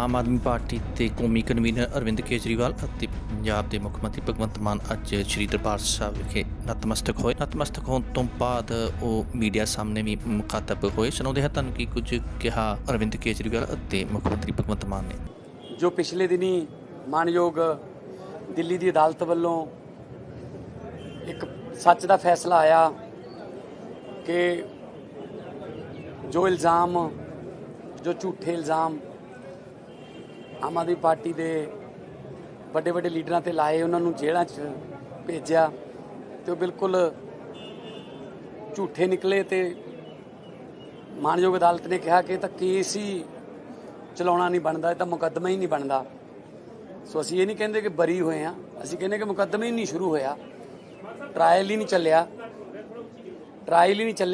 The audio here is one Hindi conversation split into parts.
ਆਮ ਆਦਮੀ ਪਾਰਟੀ ਦੇ ਕੌਮੀ ਕਨਵੀਨਰ ਅਰਵਿੰਦ ਕੇਜਰੀਵਾਲ ਅਤੇ ਪੰਜਾਬ ਦੇ ਮੁੱਖ ਮੰਤਰੀ ਭਗਵੰਤ ਮਾਨ ਅੱਜ ਸ਼੍ਰੀ ਦਰਬਾਰ ਸਾਹਿਬ ਵਿਖੇ ਨਤਮਸਤਕ ਹੋਏ। ਨਤਮਸਤਕ ਹੋਣ ਤੋਂ ਬਾਅਦ ਉਹ ਮੀਡੀਆ ਸਾਹਮਣੇ ਵੀ ਮੁਖਾਤਬ ਹੋਏ। ਸੁਣਾਉਂਦੇ ਹਾਂ ਤੁਹਾਨੂੰ ਕੀ ਕੁਝ ਕਿਹਾ ਅਰਵਿੰਦ ਕੇਜਰੀਵਾਲ ਅਤੇ ਮੁੱਖ ਮੰਤਰੀ ਭਗਵੰਤ ਮਾਨ ਨੇ। ਜੋ ਪਿਛਲੇ ਦਿਨੀ ਮਾਨਯੋਗ ਦਿੱਲੀ ਦੀ ਅਦਾਲਤ ਵੱਲੋਂ ਇੱਕ ਸੱਚ ਦਾ ਫੈਸਲਾ ਆਇਆ ਕਿ ਜੋ ਇਲਜ਼ਾਮ ਜੋ ਝੂਠੇ ਇਲਜ਼ਾਮ ਆਮ ਆਦਮੀ ਪਾਰਟੀ ਦੇ ਵੱਡੇ ਵੱਡੇ ਲੀਡਰਾਂ ਤੇ ਲਾਏ, ਉਹਨਾਂ ਨੂੰ ਜੇਲ੍ਹਾਂ 'ਚ ਭੇਜਿਆ ਤੇ ਉਹ ਬਿਲਕੁਲ ਝੂਠੇ ਨਿਕਲੇ। ਤੇ ਮਾਨਯੋਗ ਅਦਾਲਤ ਨੇ ਕਿਹਾ ਕਿ ਇਹ ਤਾਂ ਕੇਸ ਹੀ ਚਲਾਉਣਾ ਨਹੀਂ ਬਣਦਾ, ਇਹ ਤਾਂ ਮੁਕੱਦਮਾ ਹੀ ਨਹੀਂ ਬਣਦਾ। ਸੋ ਅਸੀਂ ਇਹ ਨਹੀਂ ਕਹਿੰਦੇ ਕਿ ਬਰੀ ਹੋਏ ਆ, ਅਸੀਂ ਕਹਿੰਦੇ ਕਿ ਮੁਕੱਦਮਾ ਹੀ ਨਹੀਂ ਸ਼ੁਰੂ ਹੋਇਆ, ਟਰਾਇਲ ਹੀ ਨਹੀਂ ਚੱਲਿਆ।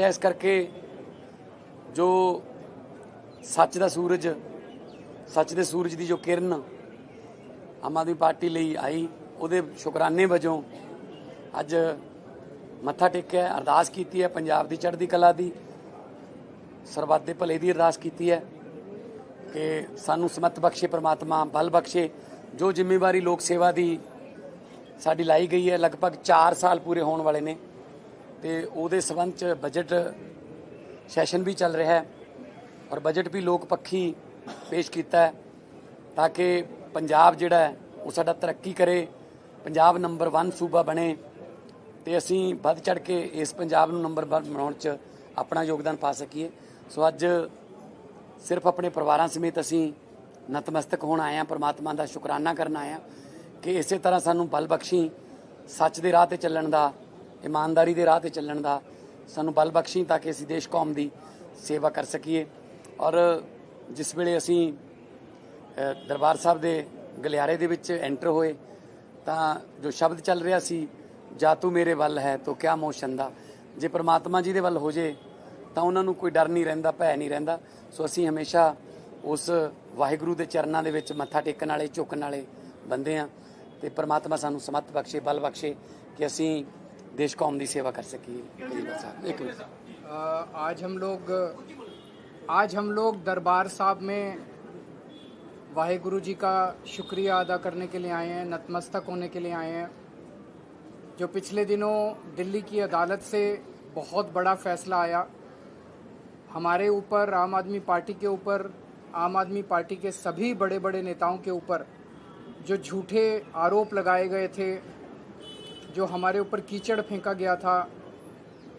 ਇਸ ਕਰਕੇ ਜੋ ਸੱਚ ਦੇ ਸੂਰਜ ਦੀ ਜੋ ਕਿਰਨ ਆਮ ਆਦਮੀ ਪਾਰਟੀ ਲਈ ਆਈ, ਉਹਦੇ ਸ਼ੁਕਰਾਨੇ ਵਜੋਂ ਅੱਜ ਮੱਥਾ ਟੇਕਿਆ, ਅਰਦਾਸ ਕੀਤੀ ਹੈ ਪੰਜਾਬ ਦੀ ਚੜ੍ਹਦੀ ਕਲਾ ਦੀ, ਸਰਬੱਤ ਦੇ ਭਲੇ ਦੀ ਅਰਦਾਸ ਕੀਤੀ ਹੈ ਕਿ ਸਾਨੂੰ ਸਮੱਤ ਬਖਸ਼ੇ ਪ੍ਰਮਾਤਮਾ, ਬਲ ਬਖਸ਼ੇ। ਜੋ ਜ਼ਿੰਮੇਵਾਰੀ ਲੋਕ ਸੇਵਾ ਦੀ ਸਾਡੀ ਲਾਈ ਗਈ ਹੈ, ਲਗਭਗ 4 ਸਾਲ ਪੂਰੇ ਹੋਣ ਵਾਲੇ ਨੇ ਤੇ ਉਹਦੇ ਸੰਬੰਧ 'ਚ ਬਜਟ ਸੈਸ਼ਨ ਵੀ ਚੱਲ ਰਿਹਾ ਹੈ ਔਰ ਬਜਟ ਵੀ ਲੋਕ ਪੱਖੀ ਪੇਸ਼ ਕੀਤਾ ਹੈ ਤਾਂ ਕਿ ਪੰਜਾਬ ਜਿਹੜਾ ਹੈ ਉਹ ਸਾਡਾ ਤਰੱਕੀ ਕਰੇ, ਪੰਜਾਬ ਨੰਬਰ 1 ਸੂਬਾ ਬਣੇ ਤੇ ਅਸੀਂ ਵੱਧ ਚੜ ਕੇ ਇਸ ਪੰਜਾਬ ਨੂੰ ਨੰਬਰ 1 ਬਣਾਉਣ 'ਚ ਆਪਣਾ ਯੋਗਦਾਨ ਪਾ ਸਕੀਏ। ਸੋ ਅੱਜ ਸਿਰਫ ਆਪਣੇ ਪਰਿਵਾਰਾਂ ਸਮੇਤ ਅਸੀਂ ਨਤਮਸਤਕ ਹੋਣ ਆਏ ਹਾਂ, ਪਰਮਾਤਮਾ ਦਾ ਸ਼ੁਕਰਾਨਾ ਕਰਨ ਆਏ ਹਾਂ ਕਿ ਇਸੇ ਤਰ੍ਹਾਂ ਸਾਨੂੰ ਬਲ ਬਖਸ਼ੀ, ਸੱਚ ਦੇ ਰਾਹ ਤੇ ਚੱਲਣ ਦਾ, ਇਮਾਨਦਾਰੀ ਦੇ ਰਾਹ ਤੇ ਚੱਲਣ ਦਾ ਸਾਨੂੰ ਬਲ ਬਖਸ਼ੀ ਤਾਂ ਕਿ ਅਸੀਂ ਦੇਸ਼ ਕੌਮ ਦੀ ਸੇਵਾ ਕਰ ਸਕੀਏ। ਔਰ ਜਿਸ ਵੇਲੇ ਅਸੀਂ ਦਰਬਾਰ ਸਾਹਿਬ ਦੇ ਗਲਿਆਰੇ ਦੇ ਵਿੱਚ ਐਂਟਰ ਹੋਏ ਤਾਂ ਜੋ ਸ਼ਬਦ ਚੱਲ ਰਿਹਾ ਸੀ, ਜਾ ਤੂੰ ਮੇਰੇ ਵੱਲ ਹੈ ਤੋ ਕਿਆ ਮੋਸ਼ੰਦਾ, ਜੇ ਪ੍ਰਮਾਤਮਾ ਜੀ ਦੇ ਵੱਲ ਹੋ ਜੇ ਤਾਂ ਉਹਨਾਂ ਨੂੰ ਕੋਈ ਡਰ ਨਹੀਂ ਰਹਿੰਦਾ, ਭੈ ਨਹੀਂ ਰਹਿੰਦਾ। ਸੋ ਅਸੀਂ ਹਮੇਸ਼ਾ ਉਸ ਵਾਹਿਗੁਰੂ ਦੇ ਚਰਨਾਂ ਦੇ ਵਿੱਚ ਮੱਥਾ ਟੇਕਣ ਵਾਲੇ, ਝੁਕਣ ਵਾਲੇ ਬੰਦੇ ਹਾਂ ਤੇ ਪ੍ਰਮਾਤਮਾ ਸਾਨੂੰ ਸਮੱਤ ਬਖਸ਼ੇ, ਬਲ ਬਖਸ਼ੇ कि ਅਸੀਂ देश कौम की सेवा कर सकिए। एक मिनट, आज हम लोग दरबार साहब में वाहेगुरु जी का शुक्रिया अदा करने के लिए आए हैं, नतमस्तक होने के लिए आए हैं। जो पिछले दिनों दिल्ली की अदालत से बहुत बड़ा फैसला आया हमारे ऊपर, आम आदमी पार्टी के ऊपर, आम आदमी पार्टी के सभी बड़े बड़े नेताओं के ऊपर जो झूठे आरोप लगाए गए थे, जो हमारे ऊपर कीचड़ फेंका गया था,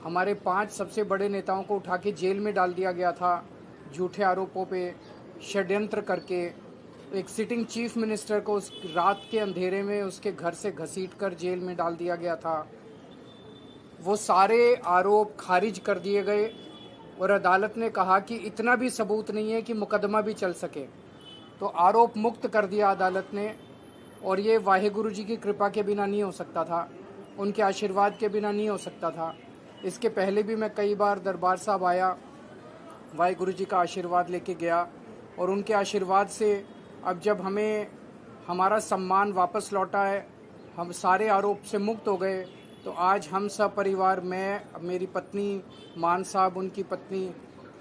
हमारे 5 सबसे बड़े नेताओं को उठा के जेल में डाल दिया गया था झूठे आरोपों पे षड्यंत्र करके। एक सिटिंग चीफ मिनिस्टर को उस रात के अंधेरे में उसके घर से घसीटकर जेल में डाल दिया गया था। वो सारे आरोप खारिज कर दिए गए और अदालत ने कहा कि इतना भी सबूत नहीं है कि मुकदमा भी चल सके, तो आरोप मुक्त कर दिया अदालत ने। और ये वाहेगुरु जी की कृपा के बिना नहीं हो सकता था, उनके आशीर्वाद के बिना नहीं हो सकता था। इसके पहले भी मैं कई बार दरबार साहब आया, वाहेगुरु जी का आशीर्वाद लेके गया और उनके आशीर्वाद से अब जब हमें हमारा सम्मान वापस लौटा है, हम सारे आरोप से मुक्त हो गए, तो आज हम सब परिवार, मैं, मेरी पत्नी मान साहब, उनकी पत्नी,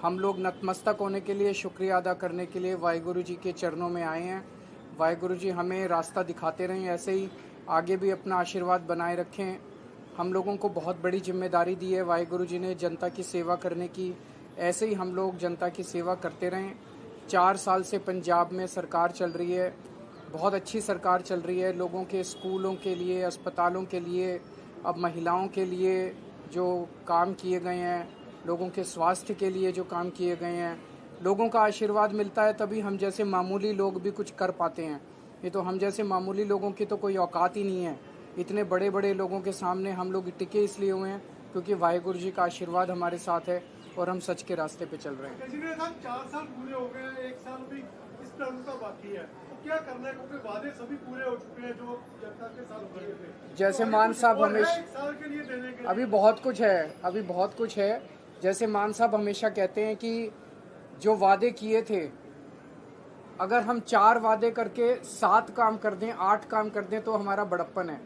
हम लोग नतमस्तक होने के लिए, शुक्रिया अदा करने के लिए वाहेगुरु जी के चरणों में आए हैं। वाहेगुरु जी हमें रास्ता दिखाते रहें, ऐसे ही आगे भी अपना आशीर्वाद बनाए रखें। हम लोगों को बहुत बड़ी जिम्मेदारी दी है वाहेगुरु जी ने जनता की सेवा करने की, ऐसे ही हम लोग जनता की सेवा करते रहें। 4 साल से पंजाब में सरकार चल रही है, बहुत अच्छी सरकार चल रही है। लोगों के स्कूलों के लिए, अस्पतालों के लिए, अब महिलाओं के लिए जो काम किए गए हैं, लोगों के स्वास्थ्य के लिए जो काम किए गए हैं, लोगों का आशीर्वाद मिलता है तभी हम जैसे मामूली लोग भी कुछ कर पाते हैं। ये तो हम जैसे मामूली लोगों की तो कोई औकात ही नहीं है। इतने बड़े बड़े लोगों के सामने हम लोग टिके इसलिए हुए हैं क्योंकि वाहेगुरु जी का आशीर्वाद हमारे साथ है और हम सच के रास्ते पे चल रहे हैं। 4 साल पूरे हो गए हैं, 1 साल भी इस टर्म का बाकी है, तो क्या करना है क्योंकि वादे सभी पूरे हो चुके हैं जो जनता के साथ हो रहे थे। जैसे मान साहब हमेशा, 1 साल के लिए देने के अभी बहुत कुछ है। जैसे मान साहब हमेशा कहते हैं कि जो वादे किए थे, अगर हम 4 वादे करके 7 काम कर दें, 8 काम कर दें तो हमारा बड़प्पन है।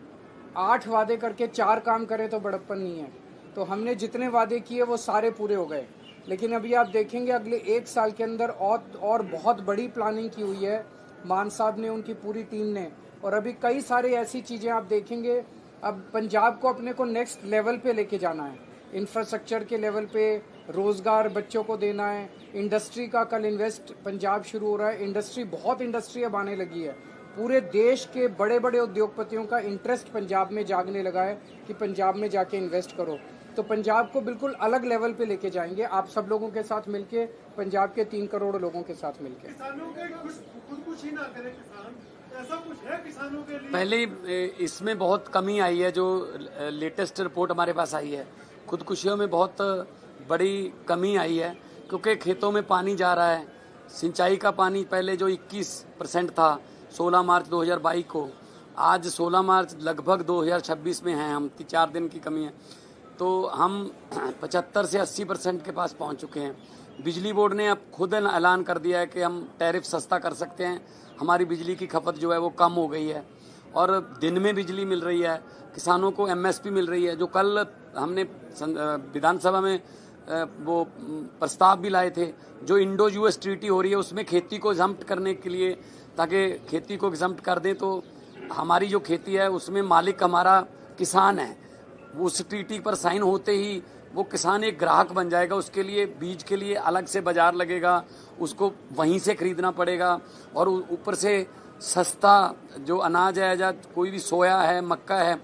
8 वादे करके 4 काम करें तो बड़प्पन नहीं है। तो हमने जितने वादे किए वो सारे पूरे हो गए। लेकिन अभी आप देखेंगे अगले 1 साल के अंदर और बहुत बड़ी प्लानिंग की हुई है मान साहब ने, उनकी पूरी टीम ने। और अभी कई सारे ऐसी चीज़ें आप देखेंगे। अब पंजाब को अपने को नेक्स्ट लेवल पे लेके जाना है, इंफ्रास्ट्रक्चर के लेवल पे, रोज़गार बच्चों को देना है, इंडस्ट्री का कल इन्वेस्ट पंजाब शुरू हो रहा है। बहुत इंडस्ट्री अब आने लगी है। पूरे देश के बड़े बड़े उद्योगपतियों का इंटरेस्ट पंजाब में जागने लगा है कि पंजाब में जाके इन्वेस्ट करो। तो पंजाब को बिल्कुल अलग लेवल पे लेके जाएंगे आप सब लोगों के साथ मिलके, पंजाब के 3 करोड़ लोगों के साथ मिलके। किसानों के खुदकुशी ना करें किसान, ऐसा कुछ है किसानों के लिए? पहले इसमें बहुत कमी आई है, जो लेटेस्ट रिपोर्ट हमारे पास आई है, खुदकुशियों में बहुत बड़ी कमी आई है, क्योंकि खेतों में पानी जा रहा है। सिंचाई का पानी पहले जो 21% था 16 मार्च 2022 को, आज 16 मार्च लगभग 2026 में हैं हम, 4 दिन की कमी है। तो हम 75 से 80% के पास पहुंच चुके हैं। बिजली बोर्ड ने अब खुद ऐलान कर दिया है कि हम टैरिफ सस्ता कर सकते हैं, हमारी बिजली की खपत जो है वो कम हो गई है और दिन में बिजली मिल रही है, किसानों को एमएसपी मिल रही है। जो कल हमने विधानसभा में वो प्रस्ताव भी लाए थे, जो इंडो यूएस ट्रीटी हो रही है उसमें खेती को एग्जम्प्ट करने के लिए, ताकि खेती को एग्जम्प्ट कर दें तो हमारी जो खेती है उसमें मालिक हमारा किसान है। उस ट्रीटी पर साइन होते ही वो किसान एक ग्राहक बन जाएगा, उसके लिए बीज के लिए अलग से बाजार लगेगा, उसको वहीं से खरीदना पड़ेगा और ऊपर से सस्ता जो अनाज है या कोई भी सोया है, मक्का है,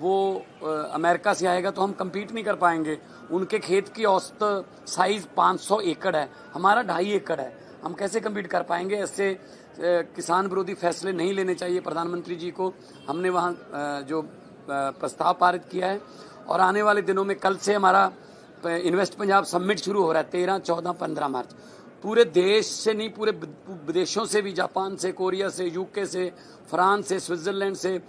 वो अमेरिका से आएगा तो हम कम्पीट नहीं कर पाएंगे। उनके खेत की औसत साइज 500 एकड़ है, हमारा 2.5 एकड़ है, हम कैसे कम्पीट कर पाएंगे? ऐसे किसान विरोधी फैसले नहीं लेने चाहिए प्रधानमंत्री जी को। हमने वहाँ जो प्रस्ताव पारित किया है और आने वाले दिनों में कल से हमारा इन्वेस्ट पंजाब समिट शुरू हो रहा है 13, 14, 15 मार्च। पूरे देश से नहीं, पूरे विदेशों से भी, जापान से, कोरिया से, यूके से, फ्रांस से, स्विट्जरलैंड से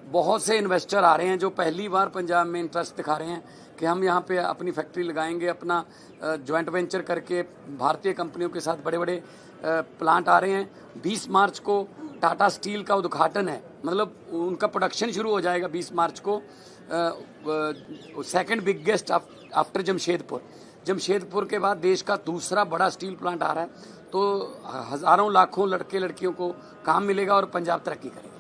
बहुत से इन्वेस्टर आ रहे हैं जो पहली बार पंजाब में इंटरेस्ट दिखा रहे हैं कि हम यहाँ पे अपनी फैक्ट्री लगाएंगे, अपना जॉइंट वेंचर करके भारतीय कंपनियों के साथ बड़े बड़े प्लांट आ रहे हैं। 20 मार्च को टाटा स्टील का उद्घाटन है, मतलब उनका प्रोडक्शन शुरू हो जाएगा 20 मार्च को। सेकंड बिगेस्ट आफ्टर जमशेदपुर के बाद देश का दूसरा बड़ा स्टील प्लांट आ रहा है। तो हजारों लाखों लड़के लड़कियों को काम मिलेगा और पंजाब तरक्की करेगा।